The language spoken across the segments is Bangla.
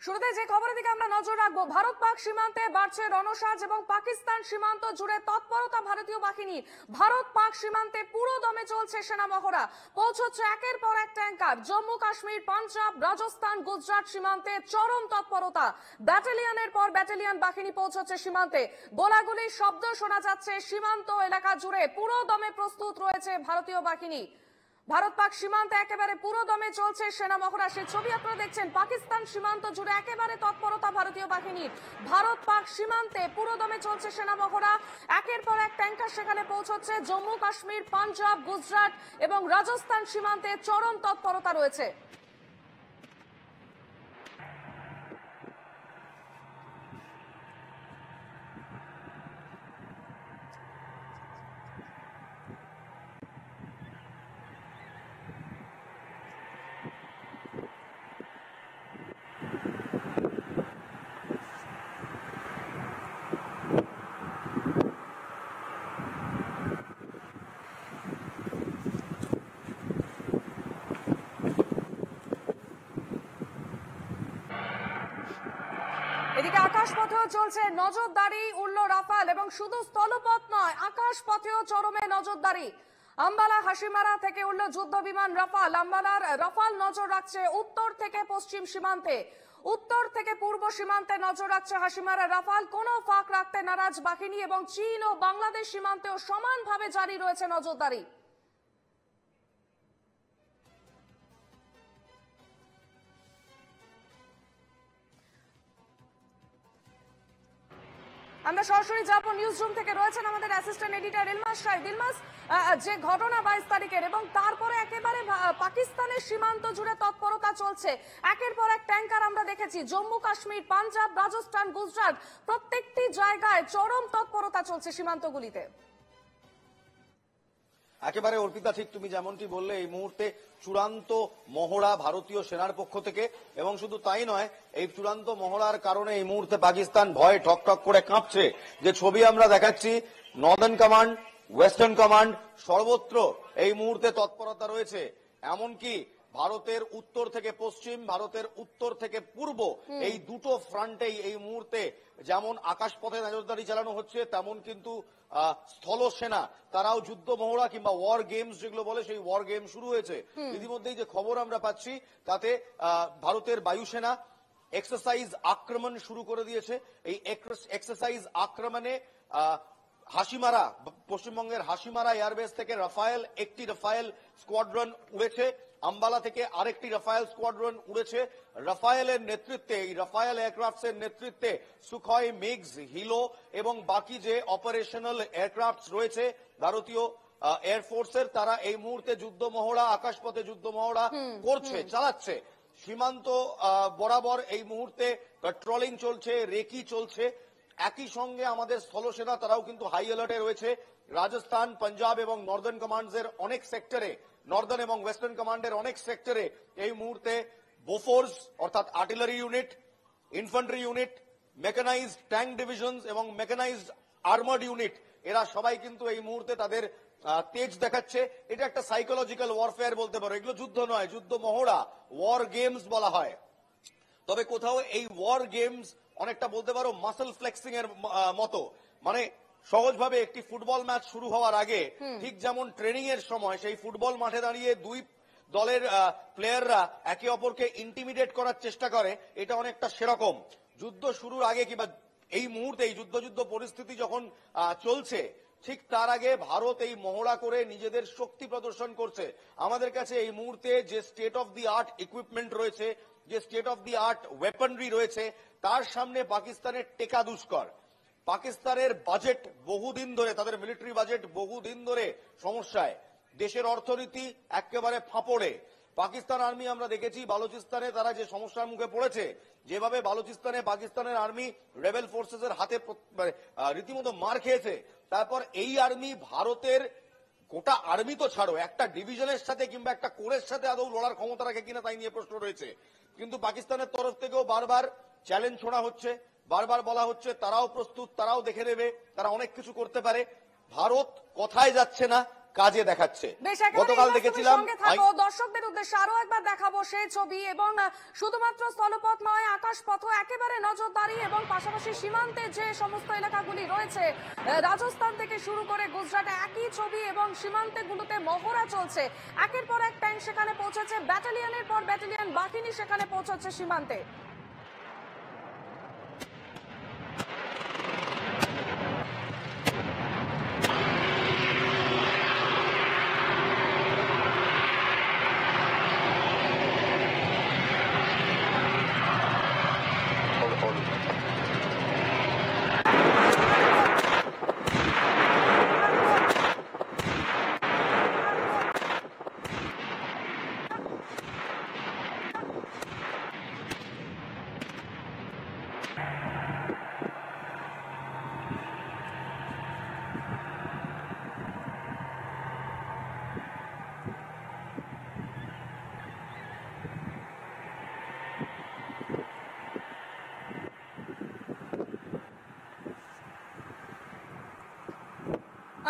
শুরুতে যে খবরের দিকে আমরা নজর রাখবো, ভারত পাক সীমান্তে বাড়ছে রণসাজ এবং পাকিস্তান সীমান্ত জুড়ে তৎপরতা ভারতীয় বাহিনীর। ভারত পাক সীমান্তে পুরো দমে চলছে সেনা মহড়া। পৌঁছচ্ছে একের পর এক ট্যাঙ্কার। জম্মু কাশ্মীর, পাঞ্জাব, রাজস্থান, গুজরাট সীমান্তে চরম তৎপরতা। ব্যাটালিয়নের পর ব্যাটালিয়ন বাহিনী পৌঁছচ্ছে সীমান্তে। গোলাগুলির শব্দ শোনা যাচ্ছে সীমান্ত এলাকা জুড়ে। পুরো দমে প্রস্তুত রয়েছে ভারতীয় বাহিনী। ভারত পাক সীমান্তে একেবারে পুরো দমে চলছে সেনা মহড়া। সে ছবি আপনারা দেখছেন, পাকিস্তান সীমান্ত জুড়ে একেবারে তৎপরতা ভারতীয় বাহিনীর। ভারত পাক সীমান্তে পুরো দমে চলছে সেনা মহড়া। একের পর এক ট্যাঙ্কার সেখানে পৌঁছচ্ছে। জম্মু কাশ্মীর, পাঞ্জাব, গুজরাট এবং রাজস্থান সীমান্তে চরম তৎপরতা রয়েছে। এদিকে আকাশ পথেও চলছে নজরদারি। উড়ল রাফাল এবং শুধু স্থলপথ নয়, আকাশ পথেও চরমে নজরদারি। আম্বালা হাসিমারা থেকে উড়ল যুদ্ধ বিমান রাফাল। আম্বালার রাফাল নজর রাখছে উত্তর থেকে পশ্চিম সীমান্তে, উত্তর থেকে পূর্ব সীমান্তে নজর রাখছে হাসিমারা রাফাল। কোনো ফাঁক রাখতে নারাজ বাহিনী এবং চীন ও বাংলাদেশ সীমান্তেও সমানভাবে জারি রয়েছে নজরদারি। আমরা সরাসরি যাবো নিউজ রুম থেকে। রয়েছেন আমাদের অ্যাসিস্ট্যান্ট এডিটর ইলমাস রায়। ইলমাস, যে ঘটনা 22 তারিখের এবং তারপরে একেবারে পাকিস্তানের সীমান্ত জুড়ে তৎপরতা চলছে। একের পর এক ট্যাঙ্কার আমরা দেখেছি। জম্মু কাশ্মীর, পাঞ্জাব, রাজস্থান, গুজরাট প্রত্যেকটি জায়গায় চরম তৎপরতা চলছে সীমান্তগুলিতে। একেবারে অর্পিতা, ঠিক তুমি যেমনটি বললে, এই মুহূর্তে চূড়ান্ত মহড়া ভারতীয় সেনার পক্ষ থেকে। এবং শুধু তাই নয়, এই চূড়ান্ত মহড়ার কারণে এই মুহূর্তে পাকিস্তান ভয়ে ঠকঠক করে কাঁপছে। যে ছবি আমরা দেখাচ্ছি, নর্দার্ন কমান্ড, ওয়েস্টার্ন কমান্ড সর্বত্র এই মুহূর্তে তৎপরতা রয়েছে। এমনকি ভারতের উত্তর থেকে পশ্চিম, ভারতের উত্তর থেকে পূর্ব, এই দুটো ফ্রন্টেই এই মুহূর্তে যেমন আকাশপথে নজরদারি চালানো হচ্ছে, তেমন কিন্তু স্থল সেনা তারাও যুদ্ধ মহড়া কিংবা ওয়ার গেমস যেগুলো বলে, সেই ওয়ার গেম শুরু হয়েছে। ইতিমধ্যেই যে খবর আমরা পাচ্ছি তাতে ভারতের বায়ুসেনা এক্সারসাইজ আক্রমণ শুরু করে দিয়েছে। এই এক্সারসাইজ আক্রমণে হাসিমারা, পশ্চিমবঙ্গের হাসিমারা এয়ারবেস থেকে একটি রাফায়েল স্কোয়াড্রন উড়েছে। আম্বালা থেকে আরেকটি রাফায়েল স্কোয়াড্রন উড়েছে। রাফায়েলের নেতৃত্বে, এই রাফায়েল এয়ারক্রাফটস এর নেতৃত্বে সুখয়, মিগস, হিলো এবং বাকি যে অপারেশনাল এয়ারক্রাফটস রয়েছে ভারতীয় এয়ারফোর্সের, তারা এই মুহূর্তে যুদ্ধ মহড়া, আকাশপথে যুদ্ধ মহড়া করছে, চালাচ্ছে। সীমান্ত বরাবর এই মুহূর্তে পেট্রোলিং চলছে, রেকি চলছে। একই সঙ্গে আমাদের স্থলসেনা তারাও কিন্তু হাই অ্যালার্টে রয়েছে। রাজস্থান, পাঞ্জাব এবং নর্দার্ন কমান্ডের অনেক সেক্টরে, নর্দার্ন এবং ওয়েস্টার্ন কমান্ডের অনেক সেক্টরে এই মুহূর্তে বোফোর্স অর্থাৎ artillery unit, infantry unit, mechanized tank divisions এবং মেকানাইজড আর্মার্ড ইউনিট, এরা সবাই কিন্তু এই মুহূর্তে তাদের তেজ দেখাচ্ছে। এটা একটা সাইকোলজিক্যাল ওয়ারফেয়ার বলতে পারো। এগুলো যুদ্ধ নয়, যুদ্ধ মহড়া, ওয়ার গেমস বলা হয়। তবে কোথাও এই ওয়ার গেমস অনেকটা বলতে পারো মাসল ফ্লেক্সিং এর মতো। মানে সহজভাবে একটি ফুটবল ম্যাচ শুরু হওয়ার আগে ঠিক যেমন ট্রেনিং এর সময় সেই ফুটবল মাঠে দাঁড়িয়ে দুই দলের প্লেয়াররা একে অপরকে ইন্টিমিডেট করার চেষ্টা করে, এটা অনেকটা সেরকম। যুদ্ধ শুরুর আগে কিংবা এই মুহূর্তে এই যুদ্ধ পরিস্থিতি যখন চলছে, ঠিক তার আগে ভারত এই মহড়া করে নিজেদের শক্তি প্রদর্শন করছে। আমাদের কাছে এই মুহূর্তে যে state of the art equipment রয়েছে, যে স্টেট অফ দি আর্ট ওয়েপনরি রয়েছে, তার সামনে পাকিস্তানের টেকা দুষ্কর। পাকিস্তানের বাজেট বহুদিন ধরে, তাদের মিলিটারি বাজেট বহুদিন ধরে সমস্যায়। দেশের অর্থনীতি একেবারে ফাঁপড়ে। পাকিস্তান আর্মি আমরা দেখেছি বালুচিস্তানে তারা যে সমস্যার মুখে পড়েছে, যেভাবে বালুচিস্তানে পাকিস্তানের আর্মি রেবেল ফোর্সেস এর হাতে রীতিমতো মার খেয়েছে। তারপর এই আর্মি ভারতের গোটা আর্মি তো ছাড়ো, একটা ডিভিশনের সাথে কিংবা একটা কোরের সাথে আদৌ লড়ার ক্ষমতা রাখে কিনা তাই নিয়ে প্রশ্ন রয়েছে। কিন্তু পাকিস্তানের তরফ থেকেও বারবার চ্যালেঞ্জ ছোড়া হচ্ছে, বারবার বলা হচ্ছে তারাও প্রস্তুত, তারাও দেখে নেবে, তারা অনেক কিছু করতে পারে। ভারত কথায় যাচ্ছে না, কাজে দেখাচ্ছে। বেশ, একেবারে গতকাল ইলিয়াস, তুমি দেখেছিলাম সঙ্গে থাকো। দর্শকদের উদ্দেশ্যে আরো একবার দেখাবো সেই ছবি, এবং শুধুমাত্র স্থলপথ নয়, আকাশপথ একেবারে নজরদারি, এবং পাশাপাশি সীমান্তে যে সমস্ত এলাকাগুলি রয়েছে, রাজস্থান থেকে শুরু করে গুজরাটে একই ছবি, এবং সীমান্তে গুলোতে মহড়া চলছে। একের পর এক ট্যাঙ্ক সেখানে পৌঁছেছে, ব্যাটালিয়নের পর ব্যাটালিয়ন বাহিনী সেখানে পৌঁছচ্ছে সীমান্তে।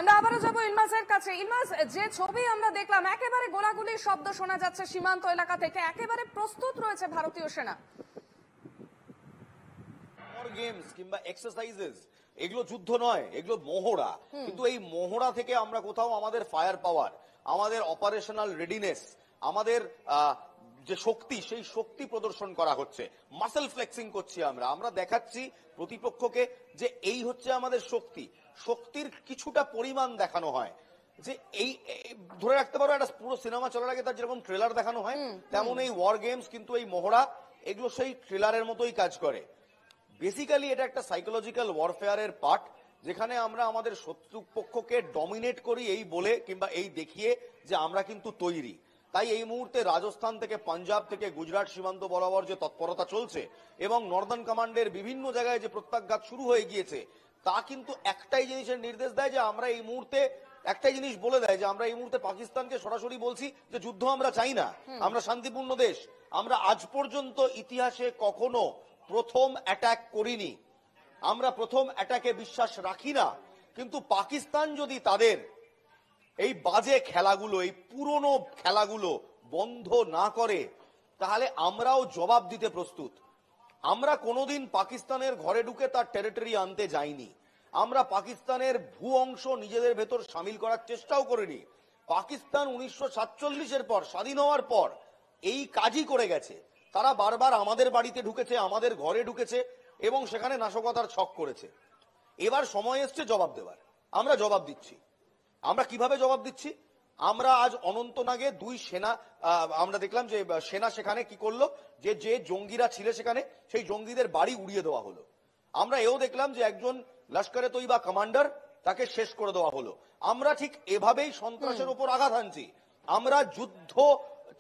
আমরা আবারও যাবো ইলমাজের কাছে। ইলমাজ, যে ছবি আমরা দেখলাম, একেবারে গোলাগুলির শব্দ শোনা যাচ্ছে সীমান্ত এলাকা থেকে, একেবারে প্রস্তুত রয়েছে ভারতীয় সেনা। গেমস কিংবা এক্সারসাইজেস, এগুলো যুদ্ধ নয়, এগুলো মহড়া। কিন্তু এই মহড়া থেকে আমরা কোথাও আমাদের ফায়ার পাওয়ার, আমাদের অপারেশনাল রেডিনেস, আমাদের যে শক্তি, সেই শক্তি প্রদর্শন করা হচ্ছে। মাসেল ফ্লেক্সিং করছি আমরা দেখাচ্ছি প্রতিপক্ষকে যে এই হচ্ছে আমাদের শক্তি। শক্তির কিছুটা পরিমাণ দেখানো হয়, যে এই ধরে রাখতে পারো একটা পুরো সিনেমা চলার আগে তার যেরকম ট্রেলার দেখানো হয়, তেমন এই ওয়ার গেমস কিন্তু এই মহড়া, এগুলো সেই ট্রেলারের মতোই কাজ করে। বেসিক্যালি এটা একটা সাইকোলজিক্যাল ওয়ারফেয়ারের পার্ট, যেখানে আমরা আমাদের শত্রুপক্ষকে ডমিনেট করি এই বলে কিংবা এই দেখিয়ে যে আমরা কিন্তু তৈরি। তাই এই মুহূর্তে রাজস্থান থেকে পাঞ্জাব থেকে গুজরাট সীমান্ত বরাবর যে তৎপরতা চলছে, এবং নর্দার্ন কমান্ডের বিভিন্ন জায়গায় যে প্রত্যাঘাত শুরু হয়ে গিয়েছে, তা কিন্তু একটাই জিনিসের নির্দেশ দেয়, যে আমরা এই মুহূর্তে একটাই জিনিস বলে দেয়, যে আমরা এই মুহূর্তে পাকিস্তানকে সরাসরি বলছি যে যুদ্ধ আমরা চাই না, আমরা শান্তিপূর্ণ দেশ। আমরা আজ পর্যন্ত ইতিহাসে কখনো প্রথম অ্যাটাক করিনি, আমরা প্রথম অ্যাটাকে বিশ্বাস রাখি না। কিন্তু পাকিস্তান যদি তাদের এই বাজে খেলাগুলো, এই পুরনো খেলাগুলো বন্ধ না করে, তাহলে আমরাও জবাব দিতে প্রস্তুত। আমরা কোনোদিন পাকিস্তানের ঘরে ঢুকে তার টেরিটরি আনতে যাইনি, আমরা পাকিস্তানের ভূ অংশ নিজেদের ভেতর সামিল করার চেষ্টাও করিনি। পাকিস্তান 1947-এর পর, স্বাধীন হওয়ার পর এই কাজই করে গেছে। তারা বারবার আমাদের বাড়িতে ঢুকেছে, আমাদের ঘরে ঢুকেছে, এবং সেখানে নাশকতার ছক করেছে। এবার সময় এসছে জবাব দেওয়ার, আমরা জবাব দিচ্ছি। আমরা কিভাবে জবাব দিচ্ছি? আমরা আজ অনন্তনাগে দুই সেনা, আমরা দেখলাম যে সেনা সেখানে কি করলো, যে জঙ্গিরা ছিল সেখানে, সেই জঙ্গিদের বাড়ি উড়িয়ে দেওয়া হলো। আমরা এও দেখলাম যে একজন লস্করে তৈবা কমান্ডার, তাকে শেষ করে দেওয়া হলো। আমরা ঠিক এভাবেই সন্ত্রাসের উপর আঘাত আনছি। আমরা যুদ্ধ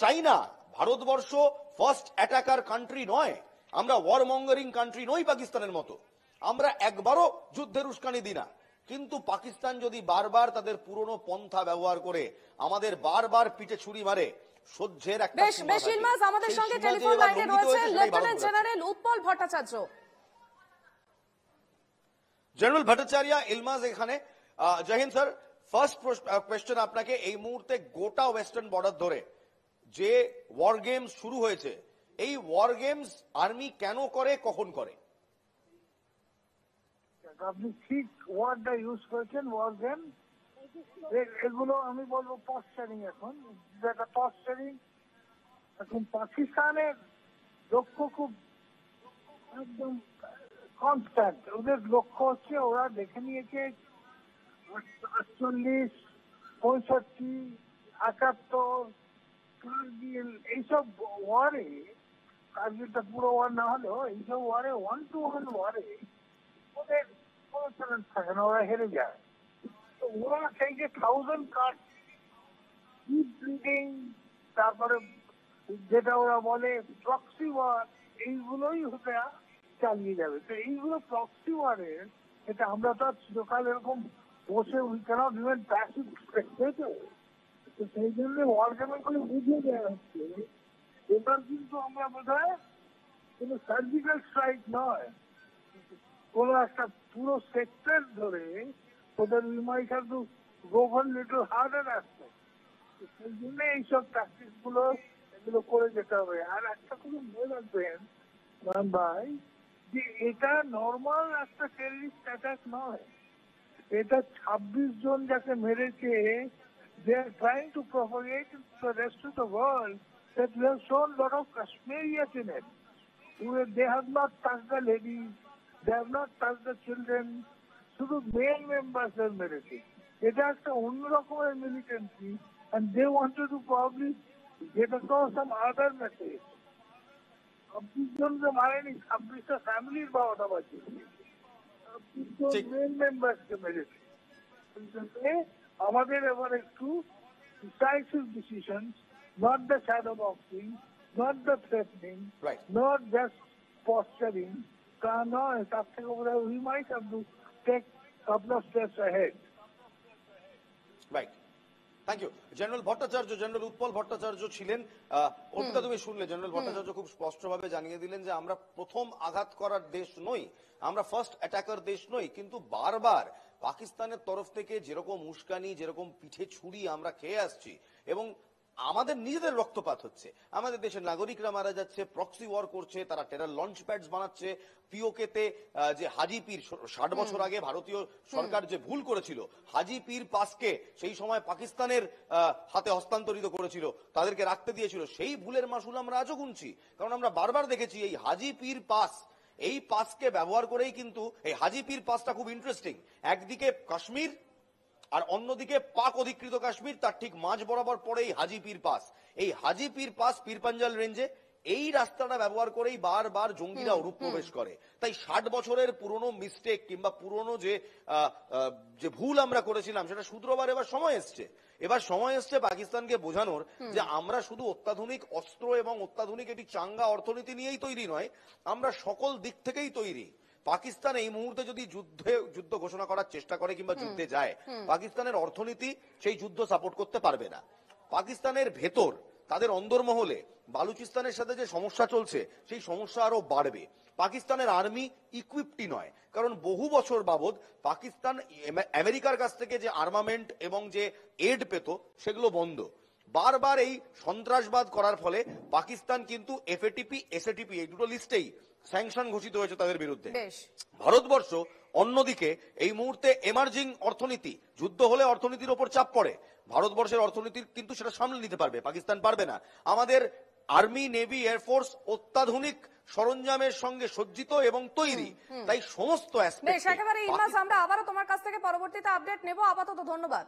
চাই না। ভারতবর্ষ ফার্স্ট অ্যাটাকার কান্ট্রি নয়, আমরা ওয়ার মঙ্গারিং কান্ট্রি নই পাকিস্তানের মতো। আমরা একবারও যুদ্ধের উস্কানি দিই না। কিন্তু পাকিস্তান যদি বারবার তাদের পুরনো পন্থা ব্যবহার করে আমাদের বারবার পিঠে ছুরি মারে, সহ্যের একটা বেশ বেশ ইলমাজ, আমাদের সঙ্গে টেলিফোন লাইনে রয়েছে lieutenant general Utpal Bhattacharya. General Bhattacharya, ইলমাজ এখানে। Jai Hind sir. First question আপনাকে, এই মুহূর্তে গোটা ওয়েস্টার্ন বর্ডার ধরে যে ওয়ার গেমস শুরু হয়েছে, এই ওয়ার গেমস আর্মি কেন করে, কখন করে? আপনি ঠিক ওয়ার্ডটা ইউজ করেছেন, ওয়ার গেম। এগুলো আমি বলবো পশ্চারিং। এখন যেটা পশ্চারিং, এখন পাকিস্তানের লক্ষ্য খুব একদম কনস্ট্যান্ট। ওদের লক্ষ্য হচ্ছে, ওরা দেখে নিয়েছে 48, 65, 71, কার্গিল, এইসব ওয়ারে, কার্গিলটা পুরো ওয়ার না হলেও এইসব ওয়ারে, 1-to-1 ওয়ারে ওদের কোনো চ্যালেঞ্জ থাকে না, ওরা হেরে যায়। তো ওরা সেই যে 1000 কাট, ডিপ ব্লিডিং, তারপরে যেটা ওরা বলে প্রক্সি ওয়ার, এইগুলোই হতে চালিয়ে যাবে। তো এইগুলো প্রক্সি ওয়ারের, এটা আমরা তো চিরকাল এরকম বসে we can't even passive spectator. তো সেই জন্য ওয়ার গেমের করে বুঝিয়ে দেওয়া হচ্ছে এবার কিন্তু আমরা বোধহয় কোনো সার্জিক্যাল স্ট্রাইক নয়, কোনো একটা পুরো সেক্টর ধরে ওদের we might have to go for little harder aspect. সেই জন্য এইসব প্র্যাকটিস গুলো এগুলো করে যেতে হবে। আর একটা কোনো মনে রাখবেন ভাই, যে এটা নর্মাল একটা টেররিস্ট অ্যাটাক নয়, এটা 26 জন যাকে মেরেছে, they are trying to propagate to the rest of the world that we have shown lot of Kashmirians in it. They have not touched the ladies, they have not touched the children, শুধু মেল মেম্বার্সদের মেরেছে। এটা একটা অন্যরকমের militancy, and they wanted to probably get across some other message. 26 জনকে মারেনি, 26টা ফ্যামিলির বারোটা বাঁচিয়েছে, 26 জন ঠিক। মেল মেম্বার্সকে মেরেছে। আমাদের এবার একটু decisive decisions, not the shadow boxing, not the threatening, Right. not just posturing. তা নয়, তার থেকে বোধহয় we might have to take couple of steps ahead. Right, thank you. General Bhattacharya, general Utpal Bhattacharya ছিলেন। অর্পিতা, তুমি শুনলে জেনারেল ভট্টাচার্য খুব স্পষ্টভাবে জানিয়ে দিলেন যে আমরা প্রথম আঘাত করার দেশ নই, আমরা ফার্স্ট অ্যাটাকার দেশ নই, কিন্তু বারবার পাকিস্তানের তরফ থেকে যেরকম উস্কানি, যেরকম পিঠে ছুরি আমরা খেয়ে আসছি, এবং আমাদের নিজেদের রক্তপাত হচ্ছে, আমাদের দেশের নাগরিকরা মারা যাচ্ছে, প্রক্সি ওয়ার করছে, তারা টেরার লঞ্চ প্যাডস বানাচ্ছে। পিওকে তে যে হাজি পীর 60 বছর আগে ভারতীয় সরকার যে ভুল করেছিল, হাজি পীর পাসকে সেই সময় পাকিস্তানের হাতে হস্তান্তরিত করেছিল, তাদেরকে রাখতে দিয়েছিল, সেই ভুলের মাসুল আমরা আজও গুনছি। কারণ আমরা বারবার দেখেছি এই হাজি পীর পাস, এই পাসকে ব্যবহার করেই কিন্তু এই হাজি পীর পাসটা খুব ইন্টারেস্টিং। একদিকে কাশ্মীর আর অন্যদিকে পাক অধিকৃত কাশ্মীর, তার ঠিক মাঝ বরাবর পড়ে এই হাজি পীর পাস। এই হাজি পীর পাস পীরপাঞ্জাল রেঞ্জে, এই রাস্তাটা ব্যবহার করেই বারবার জঙ্গিরা অনুপ্রবেশ করে। তাই 60 বছরের পুরনো মিস্টেক কিংবা পুরনো যে ভুল আমরা করেছিলাম সেটা শুধরোবার এবার সময় এসছে। এবার সময় এসছে পাকিস্তানকে বোঝানোর যে আমরা শুধু অত্যাধুনিক অস্ত্র এবং অত্যাধুনিক একটি চাঙ্গা অর্থনীতি নিয়েই তৈরি নয়, আমরা সকল দিক থেকেই তৈরি। পাকিস্তান এই মুহূর্তে যদি যুদ্ধ ঘোষণা করার চেষ্টা করে কিংবা যুদ্ধে যায়, পাকিস্তানের অর্থনীতি সেই যুদ্ধ সাপোর্ট করতে পারবে না। পাকিস্তানের ভেতর তাদের অন্দরমহলে বালুচিস্তানের সাথে যে সমস্যা চলছে, সেই সমস্যা আরো বাড়বে। পাকিস্তানের আর্মি ইকুইপটি নয়, কারণ বহু বছর বাবদ পাকিস্তান আমেরিকার কাছ থেকে যে আর্মামেন্ট এবং যে এড পেত সেগুলো বন্ধ। বারবার এই সন্ত্রাসবাদ করার ফলে পাকিস্তান কিন্তু এফএটিপি, এসএটিপি এই দুটো লিস্টেই স্যাংশন ঘোষিত হয়েছে তাদের বিরুদ্ধে। ভারতবর্ষ অন্যদিকে এই মুহূর্তে এমার্জিং অর্থনীতি, যুদ্ধ হলে অর্থনীতির ওপর চাপ পড়ে, ভারতবর্ষের অর্থনীতি কিন্তু সেটা সামলে নিতে পারবে, পাকিস্তান পারবে না। আমাদের আর্মি, নেভি, এয়ারফোর্স অত্যাধুনিক সরঞ্জামের সঙ্গে সজ্জিত এবং তৈরি, তাই সমস্ত বেশ, একেবারে ইমাজ, আমরা আবারও তোমার কাছ থেকে পরবর্তীতে আপডেট নেব। আপাতত ধন্যবাদ।